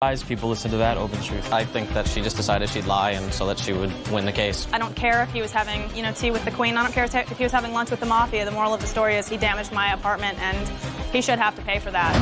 Lies, people listen to that over the truth. I think that she just decided she'd lie and so that she would win the case. I don't care if he was having, tea with the Queen. I don't care if he was having lunch with the Mafia. The moral of the story is he damaged my apartment, and he should have to pay for that.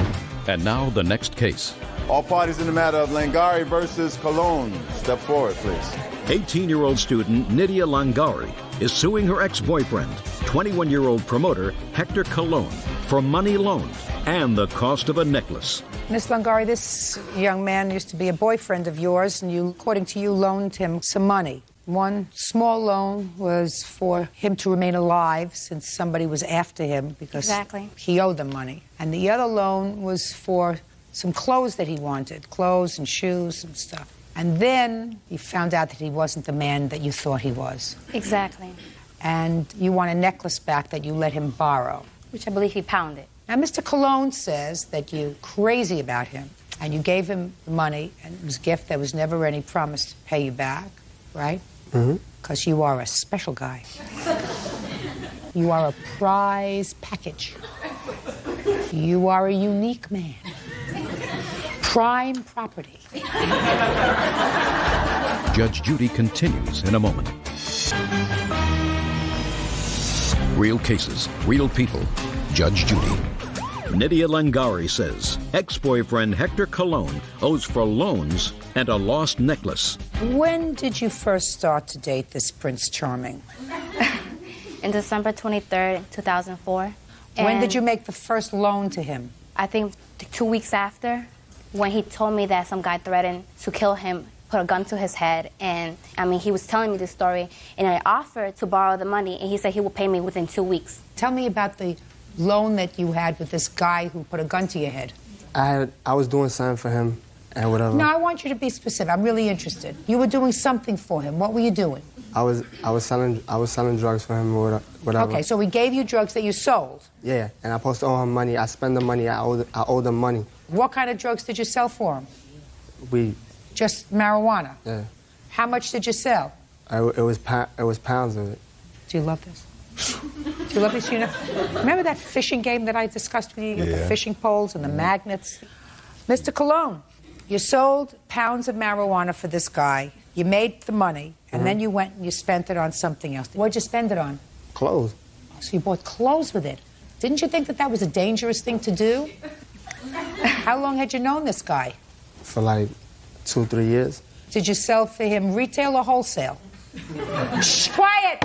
And now the next case. All parties in the matter of Langari versus Cologne. Step forward, please. 18-year-old student Nydia Langari is suing her ex-boyfriend, 21-year-old promoter Hector Cologne, for money loaned and the cost of a necklace. Miss Langari, this young man used to be a boyfriend of yours, and you, according to you, loaned him some money. One small loan was for him to remain alive since somebody was after him because he owed them money. And the other loan was for some clothes that he wanted, clothes and shoes and stuff. And then you found out that he wasn't the man that you thought he was. Exactly. And you want a necklace back that you let him borrow. Which I believe he pounded. Now, Mr. Cologne says that you're crazy about him, and you gave him the money, and it was a gift. There was never any promise to pay you back, right? Mm-hmm. Because you are a special guy. You are a prize package. You are a unique man. Prime property. Judge Judy continues in a moment. Real cases, real people. Judge Judy. Nydia Langari says ex-boyfriend Hector Cologne owes for loans and a lost necklace. When did you first start to date this Prince Charming? In December 23rd, 2004. When did you make the first loan to him? I think 2 weeks after, when he told me that some guy threatened to kill him, put a gun to his head, and he was telling me this story, and I offered to borrow the money, and he said he would pay me within 2 weeks. Tell me about the loan that you had with this guy who put a gun to your head. I was doing something for him and whatever. No, I want you to be specific. I'm really interested. You were doing something for him. What were you doing? I was selling drugs for him or whatever. Okay, so he gave you drugs that you sold. Yeah, and I supposed to owe him money. I spend the money. I owe them money. What kind of drugs did you sell for him? Weed. Just marijuana. Yeah. How much did you sell? It was pounds of it. Do you love this? Do you love this? Remember that fishing game that I discussed with you with the fishing poles and the magnets? Mr. Cologne, you sold pounds of marijuana for this guy. You made the money, and then you went and you spent it on something else. What'd you spend it on? Clothes. So you bought clothes with it. Didn't you think that that was a dangerous thing to do? How long had you known this guy? For like 2 or 3 years. Did you sell for him retail or wholesale? Shh, quiet!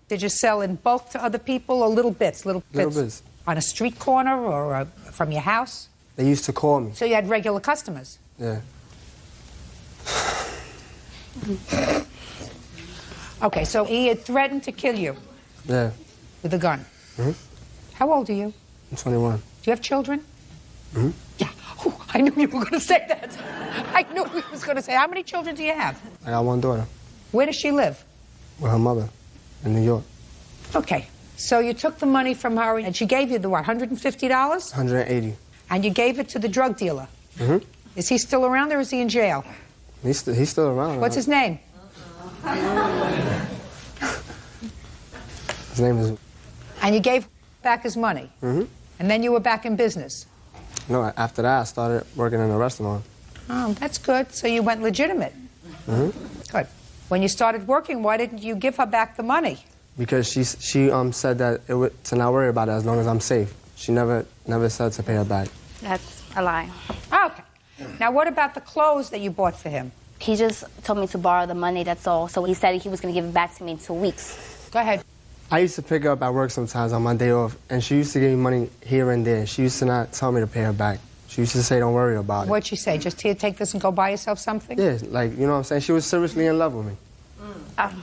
Did you sell in bulk to other people or little bits? Little bits. On a street corner or from your house? They used to call me. So you had regular customers? Yeah. Okay, so he had threatened to kill you? Yeah. With a gun? Mm-hmm. How old are you? I'm 21. Do you have children? Mm-hmm. Yeah. Oh, I knew you were going to say that. I knew he was going to say. How many children do you have? I got one daughter. Where does she live? With her mother in New York. Okay. So you took the money from her and she gave you the what, $150? 180. And you gave it to the drug dealer? Mm-hmm. Is he still around or is he in jail? He's still around. What's his name? His name is... And you gave back his money? Mm-hmm. And then you were back in business? No, after that I started working in a restaurant. Oh, that's good. So you went legitimate? Mm-hmm. Good. When you started working, why didn't you give her back the money? Because she said that to not worry about it as long as I'm safe. She never said to pay her back. That's a lie. Okay. Now, what about the clothes that you bought for him? He just told me to borrow the money, that's all. So he said he was going to give it back to me in 2 weeks. Go ahead. I used to pick her up at work sometimes on my day off, and she used to give me money here and there. She used to not tell me to pay her back. She used to say, don't worry about it. What'd she say? Just here, take this and go buy yourself something? Yeah, like, you know what I'm saying? She was seriously in love with me. That's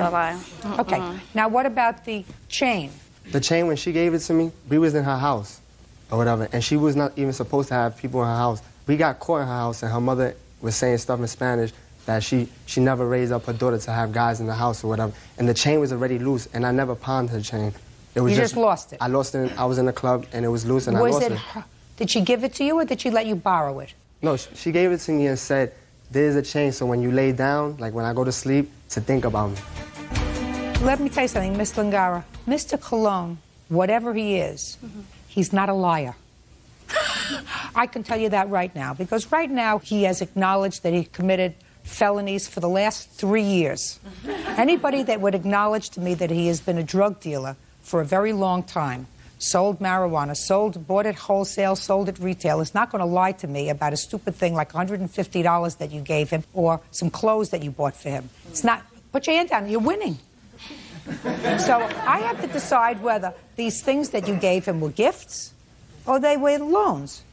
a lie. Okay. Now, what about the chain? The chain, when she gave it to me, we was in her house or whatever, and she was not even supposed to have people in her house. We got caught in her house, and her mother was saying stuff in Spanish that she never raised up her daughter to have guys in the house or whatever. And the chain was already loose, and I never pawned her chain. It was You just lost it? I lost it. I was in a club, and it was loose, and I lost it. Did she give it to you, or did she let you borrow it? No, she gave it to me and said, there's a chain, so when you lay down, like when I go to sleep, to think about me. Let me tell you something, Miss Langara. Mr. Cologne, whatever he is, he's not a liar. I can tell you that right now, because right now he has acknowledged that he committed felonies for the last 3 years. Anybody that would acknowledge to me that he has been a drug dealer for a very long time, sold marijuana, bought it wholesale, sold it retail, is not going to lie to me about a stupid thing like $150 that you gave him or some clothes that you bought for him. It's not. Put your hand down. You're winning. So I have to decide whether these things that you gave him were gifts or they were loans.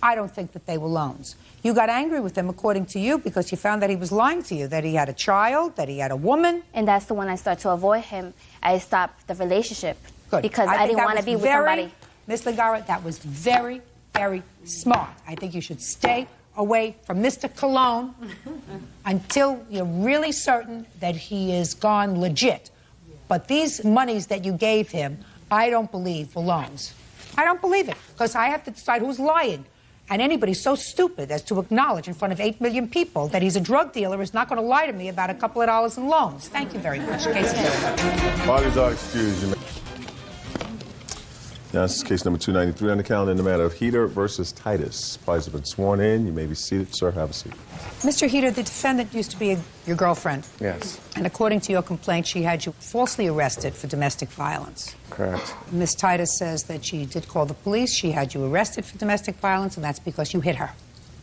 I don't think that they were loans. You got angry with him, according to you, because you found that he was lying to you, that he had a child, that he had a woman. And that's the when I started to avoid him. I stopped the relationship. Good. Because I didn't want to be with somebody. Ms. Langara, that was very, very smart. I think you should stay away from Mr. Cologne until you're really certain that he is gone legit. But these monies that you gave him, I don't believe were loans. I don't believe it, because I have to decide who's lying. And anybody so stupid as to acknowledge in front of 8 million people that he's a drug dealer is not going to lie to me about a couple of dollars in loans. Thank you very much. Case number. Parties are excused. Now, this is case number 293 on the calendar in the matter of Heater versus Titus. Parties have been sworn in. You may be seated. Sir, have a seat. Mr. Heater, the defendant used to be your girlfriend. Yes. And according to your complaint, she had you falsely arrested for domestic violence. Correct. Ms. Titus says that she did call the police. She had you arrested for domestic violence, and that's because you hit her.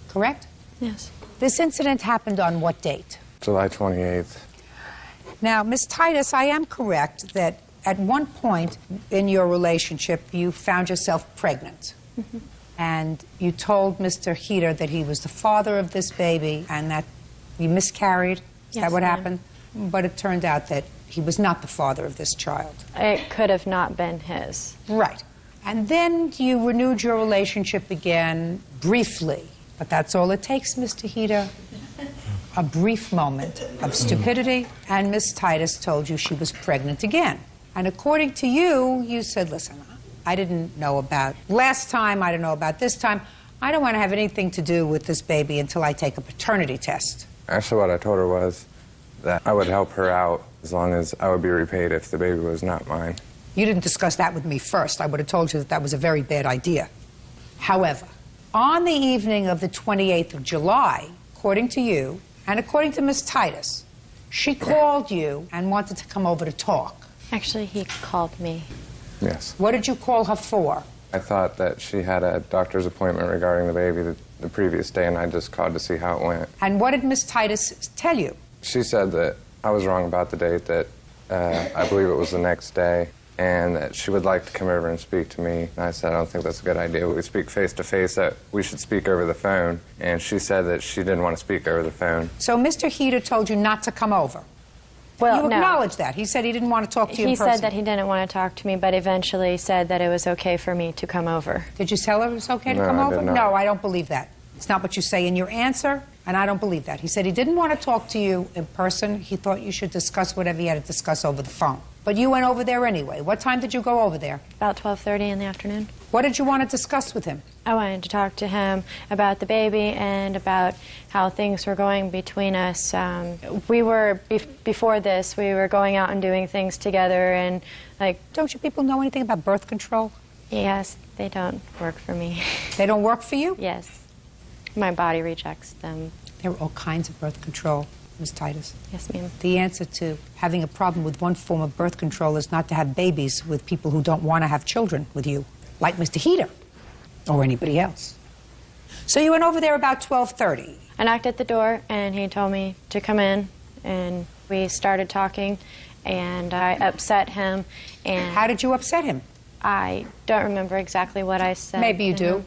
Correct? Yes. This incident happened on what date? July 28th. Now, Ms. Titus, I am correct that at one point in your relationship, you found yourself pregnant. Mm-hmm. And you told Mr. Heater that he was the father of this baby and that you miscarried. Is that what happened? But it turned out that he was not the father of this child. It could have not been his. Right. And then you renewed your relationship again briefly. But that's all it takes, Mr. Heater. A brief moment of stupidity. And Miss Titus told you she was pregnant again. And according to you, you said, listen, I didn't know about last time, I didn't know about this time. I don't want to have anything to do with this baby until I take a paternity test. Actually, what I told her was that I would help her out as long as I would be repaid if the baby was not mine. You didn't discuss that with me first. I would have told you that that was a very bad idea. However, on the evening of the 28th of July, according to you, and according to Miss Titus, she called you and wanted to come over to talk. Actually, he called me. Yes. What did you call her for? I thought that she had a doctor's appointment regarding the baby the previous day, and I just called to see how it went. And what did Miss Titus tell you? She said that I was wrong about the date, that I believe it was the next day, and that she would like to come over and speak to me. And I said, I don't think that's a good idea. We speak face-to-face, that we should speak over the phone. And she said that she didn't want to speak over the phone. So Mr. Heater told you not to come over? Well, you no. acknowledged that. He said he didn't want to talk to you in person. He said that he didn't want to talk to me, but eventually said that it was okay for me to come over. Did you tell her it was okay to come I over? did not. No, I don't believe that. It's not what you say in your answer, and I don't believe that. He said he didn't want to talk to you in person. He thought you should discuss whatever you had to discuss over the phone. But you went over there anyway. What time did you go over there? About 12:30 in the afternoon. What did you want to discuss with him? I wanted to talk to him about the baby and about how things were going between us. We were, before this, we were going out and doing things together, and like... Don't you people know anything about birth control? Yes, they don't work for me. They don't work for you? Yes. My body rejects them. There are all kinds of birth control, Ms. Titus. Yes, ma'am. The answer to having a problem with one form of birth control is not to have babies with people who don't want to have children with you, like Mr. Heater or anybody else. So you went over there about 12:30. I knocked at the door, and he told me to come in, and we started talking, and I upset him. And how did you upset him? I don't remember exactly what I said. Maybe you do.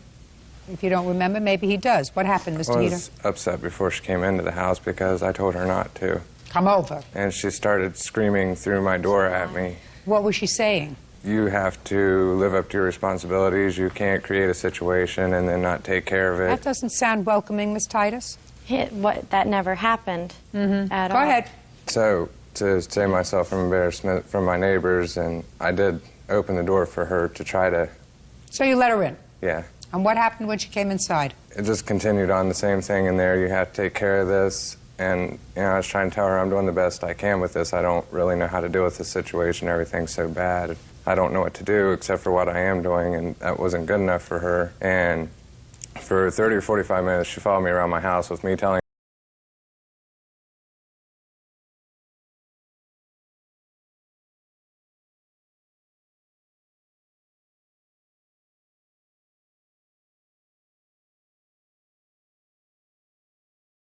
If you don't remember, maybe he does. What happened, Mr. I Heater? was upset before she came into the house because I told her not to. Come over. And she started screaming through my door at me. What was she saying? You have to live up to your responsibilities. You can't create a situation and then not take care of it. That doesn't sound welcoming, Miss Titus. That never happened at all. Go ahead. So, to save myself from embarrassment from my neighbors, and I did open the door for her to try to... So you let her in? Yeah. And what happened when she came inside? It just continued on the same thing in there. You have to take care of this. And, you know, I was trying to tell her I'm doing the best I can with this. I don't really know how to deal with this situation. Everything's so bad. I don't know what to do except for what I am doing, and that wasn't good enough for her. And For 30 or 45 minutes, she followed me around my house with me telling